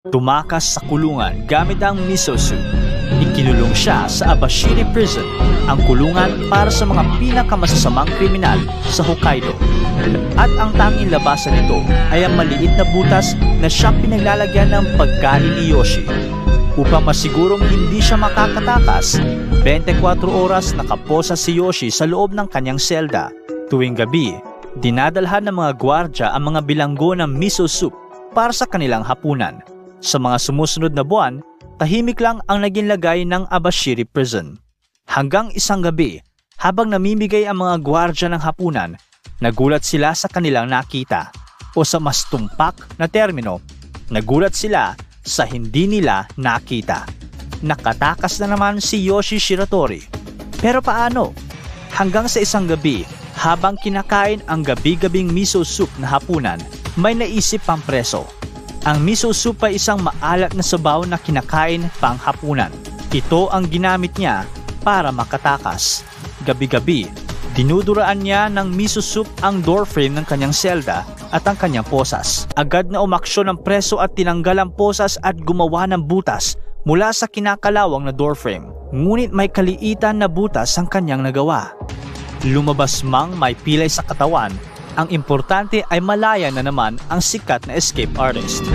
Tumakas sa kulungan gamit ang miso soup. Ikinulong siya sa Abashiri Prison, ang kulungan para sa mga pinakamasasamang kriminal sa Hokkaido. At ang tanging labasan nito ay ang maliit na butas na siyang pinaglalagyan ng pagkain ni Yoshi. Upang masigurong hindi siya makakatakas, 24 oras nakaposa si Yoshi sa loob ng kanyang selda. Tuwing gabi, dinadalhan ng mga gwardya ang mga bilanggo ng miso soup para sa kanilang hapunan. Sa mga sumusunod na buwan, tahimik lang ang naging lagay ng Abashiri Prison. Hanggang isang gabi, habang namimigay ang mga gwardya ng hapunan, nagulat sila sa kanilang nakita. O sa mas tumpak na termino, nagulat sila sa hindi nila nakita. Nakatakas na naman si Yoshi Shiratori. Pero paano? Hanggang sa isang gabi, habang kinakain ang gabi-gabing miso soup na hapunan, may naisip pang preso. Ang miso soup ay isang maalat na sabaw na kinakain pang hapunan. Ito ang ginamit niya para makatakas. Gabi-gabi, dinuduraan niya ng miso soup ang doorframe ng kanyang selda at ang kanyang posas. Agad na umaksyon ng preso at tinanggal ang posas at gumawa ng butas mula sa kinakalawang na doorframe. Ngunit may kaliitan na butas ang kanyang nagawa. Lumabas mang may pilay sa katawan, ang importante ay malaya na naman ang sikat na escape artist.